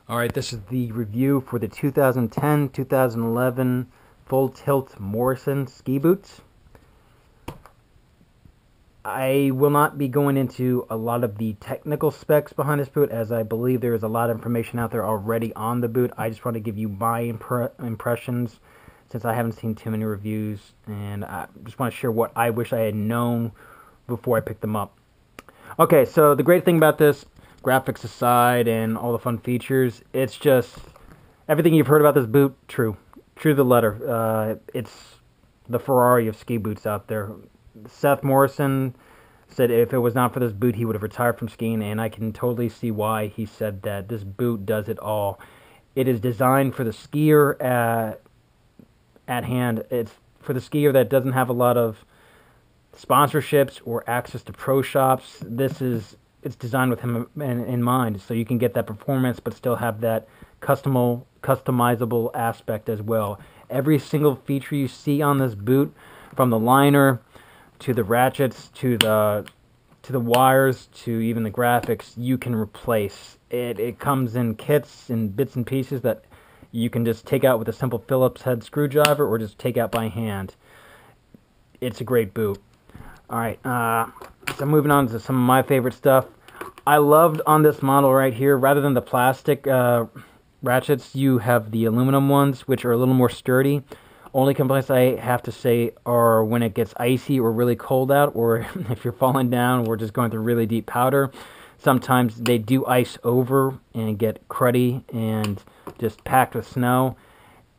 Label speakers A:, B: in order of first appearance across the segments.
A: Alright, this is the review for the 2010-2011 Full Tilt Morrison ski boots. I will not be going into a lot of the technical specs behind this boot, as I believe there is a lot of information out there already on the boot. I just want to give you my impressions, since I haven't seen too many reviews, and I just want to share what I wish I had known before I picked them up. Okay, so the great thing about this, graphics aside and all the fun features, it's just everything you've heard about this boot, true to the letter. It's the Ferrari of ski boots out there. Seth Morrison said if it was not for this boot, he would have retired from skiing, and I can totally see why he said that. This boot does it all. It is designed for the skier at hand. It's for the skier that doesn't have a lot of sponsorships or access to pro shops. It's designed with him in mind, so you can get that performance but still have that customizable aspect as well. Every single feature you see on this boot, from the liner to the ratchets to the wires to even the graphics, you can replace. It comes in kits and bits and pieces that you can just take out with a simple Phillips head screwdriver or just take out by hand. It's a great boot. Alright, so moving on to some of my favorite stuff. I loved on this model right here, rather than the plastic ratchets, you have the aluminum ones, which are a little more sturdy. Only complaints I have to say are when it gets icy or really cold out, or if you're falling down or just going through really deep powder. Sometimes they do ice over and get cruddy and just packed with snow.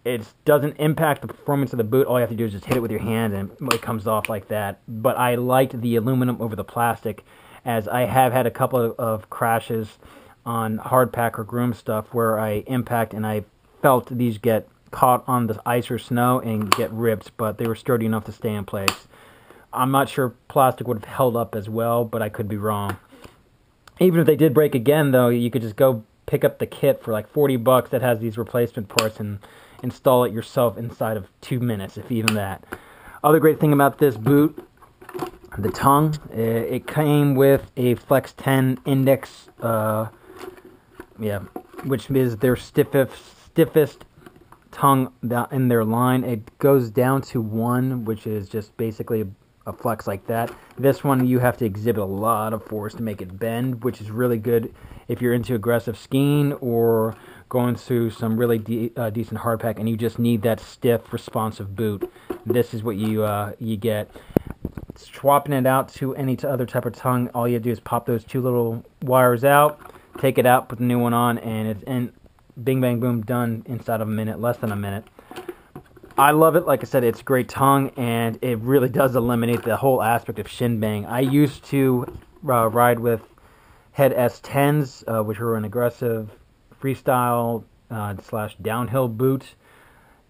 A: It doesn't impact the performance of the boot. All you have to do is just hit it with your hand and it comes off like that. But I liked the aluminum over the plastic, as I have had a couple of crashes on hardpack or groom stuff where I impact and I felt these get caught on the ice or snow and get ripped, but they were sturdy enough to stay in place. I'm not sure plastic would have held up as well, but I could be wrong. Even if they did break again, though, you could just go pick up the kit for like $40 that has these replacement parts and install it yourself inside of 2 minutes, if even that. Other great thing about this boot, the tongue. It came with a Flex 10 index, which is their stiffest tongue in their line. It goes down to 1, which is just basically a flex like that. This one you have to exhibit a lot of force to make it bend, which is really good if you're into aggressive skiing or going through some really decent hardpack and you just need that stiff, responsive boot. This is what you get. Swapping it out to any other type of tongue, all you do is pop those 2 little wires out, take it out, put the new one on, and it's bing bang boom, done inside of a minute, less than a minute. I love it. Like I said, it's a great tongue, and it really does eliminate the whole aspect of shin bang. I used to ride with Head S10s, which were an aggressive freestyle / downhill boot,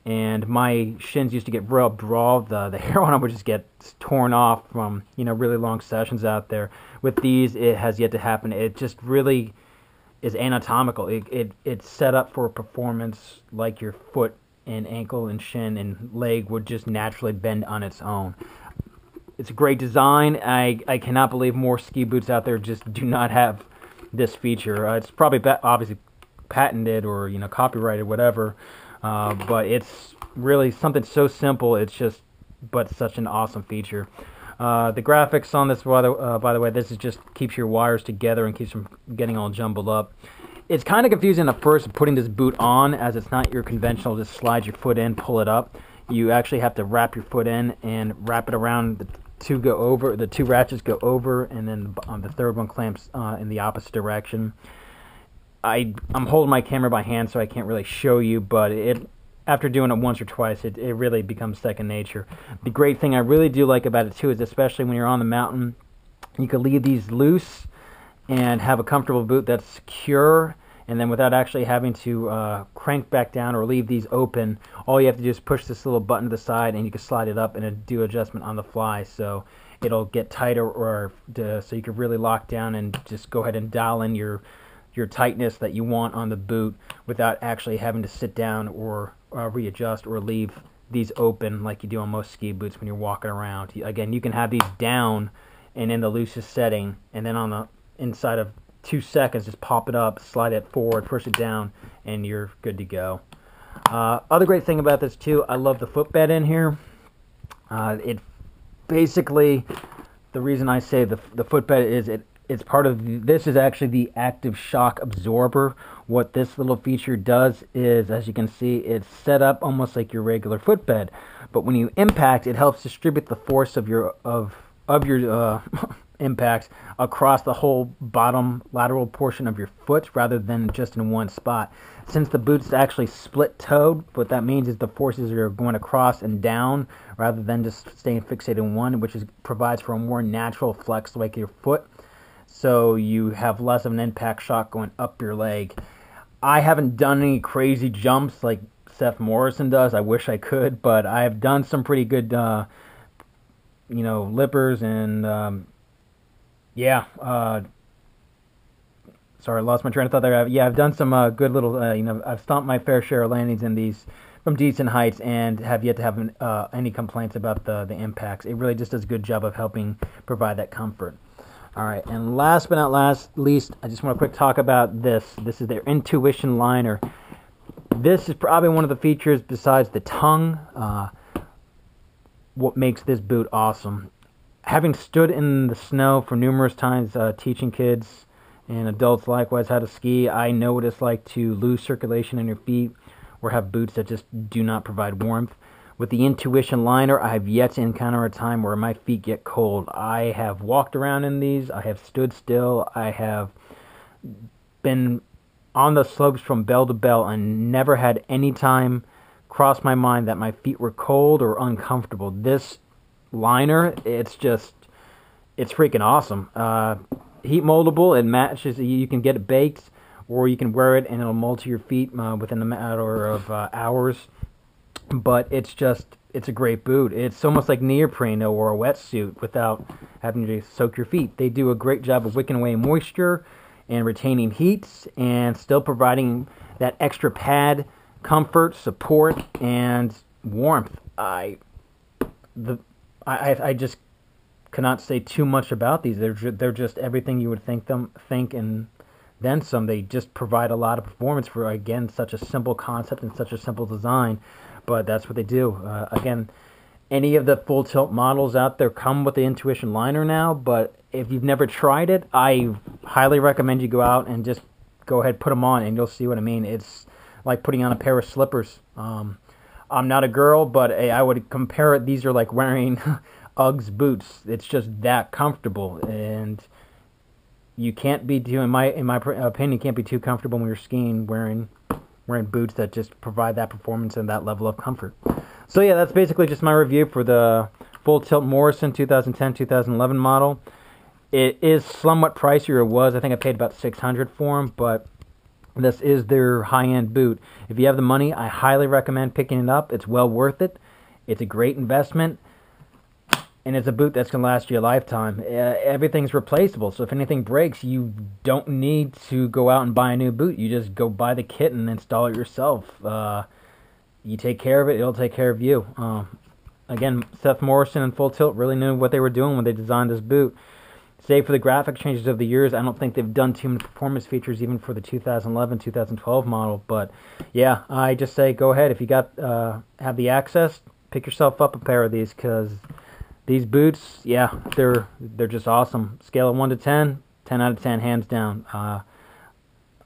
A: and my shins used to get rubbed raw. The hair on them would just get torn off from really long sessions out there. With these, it has yet to happen. It just really is anatomical. It's set up for performance like your foot and ankle and shin and leg would just naturally bend on its own. It's a great design. I cannot believe more ski boots out there just do not have this feature. It's probably obviously patented or copyrighted, whatever, but it's really something so simple. It's just but such an awesome feature. The graphics on this, by the way, this is just keeps your wires together and keeps them getting all jumbled up. It's kind of confusing at first putting this boot on, as it's not your conventional just slide your foot in, pull it up. You actually have to wrap your foot in and wrap it around. The 2 ratchets go over, and then the third one clamps in the opposite direction. I'm holding my camera by hand, so I can't really show you, but after doing it once or twice, it really becomes second nature. The great thing I really do like about it too is, especially when you're on the mountain, you can leave these loose and have a comfortable boot that's secure, and then without actually having to crank back down or leave these open, all you have to do is push this little button to the side and you can slide it up and do adjustment on the fly, so it'll get tighter, or so you can really lock down and just go ahead and dial in your tightness that you want on the boot without actually having to sit down or readjust or leave these open like you do on most ski boots when you're walking around. Again, you can have these down and in the loosest setting, and then on the inside of 2 seconds. Just pop it up, slide it forward, push it down, and you're good to go. Other great thing about this too, I love the footbed in here. It basically, the reason I say the footbed is it's part of, this is actually the active shock absorber. What this little feature does is, as you can see, it's set up almost like your regular footbed, but when you impact, it helps distribute the force of your impacts across the whole bottom lateral portion of your foot rather than just in one spot. Since the boot's actually split-toed, what that means is the forces are going across and down rather than just staying fixated in one, which provides for a more natural flex like your foot, so you have less of an impact shock going up your leg. I haven't done any crazy jumps like Seth Morrison does. I wish I could, but I have done some pretty good lippers and sorry, I lost my train of thought there. I've done some good little, I've stomped my fair share of landings in these from decent heights and have yet to have any complaints about the impacts. It really just does a good job of helping provide that comfort. All right, and last but not least, I just want to quick talk about this. This is their Intuition liner. This is probably one of the features besides the tongue, what makes this boot awesome. Having stood in the snow for numerous times teaching kids and adults likewise how to ski, I know what it's like to lose circulation in your feet or have boots that just do not provide warmth. With the Intuition liner, I have yet to encounter a time where my feet get cold. I have walked around in these, I have stood still, I have been on the slopes from bell to bell and never had any time cross my mind that my feet were cold or uncomfortable. This liner, it's freaking awesome. Heat moldable, it matches, you can get it baked or you can wear it and it'll mold to your feet within a matter of hours. But it's a great boot. It's almost like neoprene or a wetsuit without having to soak your feet. They do a great job of wicking away moisture and retaining heat and still providing that extra pad, comfort, support, and warmth. I just cannot say too much about these. They're just everything you would think and then some. They just provide a lot of performance for, again, such a simple concept and such a simple design. But that's what they do. Again, any of the full tilt models out there come with the Intuition liner now, but if you've never tried it, I highly recommend you go out and just go ahead, put them on, and you'll see what I mean. It's like putting on a pair of slippers. I'm not a girl, but I would compare it, these are like wearing Uggs boots. It's just that comfortable, and you can't be too, in my opinion, you can't be too comfortable when you're skiing wearing boots that just provide that performance and that level of comfort. So yeah, that's basically just my review for the Full Tilt Morrison 2010-2011 model. It is somewhat pricier. It was, I think I paid about $600 for them, but this is their high-end boot. If you have the money, I highly recommend picking it up. It's well worth it. It's a great investment, and it's a boot that's going to last you a lifetime. Everything's replaceable, so if anything breaks, you don't need to go out and buy a new boot. You just go buy the kit and install it yourself. You take care of it, it'll take care of you. Again, Seth Morrison and Full Tilt really knew what they were doing when they designed this boot. Save for the graphic changes of the years, I don't think they've done too many performance features even for the 2011-2012 model. But yeah, I just say go ahead. If you have the access, pick yourself up a pair of these, because these boots, yeah, they're just awesome. Scale of 1 to 10, 10 out of 10, hands down.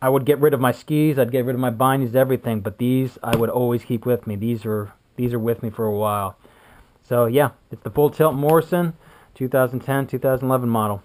A: I would get rid of my skis, I'd get rid of my bindings, everything, but these I would always keep with me. These are with me for a while. So yeah, it's the Full Tilt Morrison 2010-2011 model.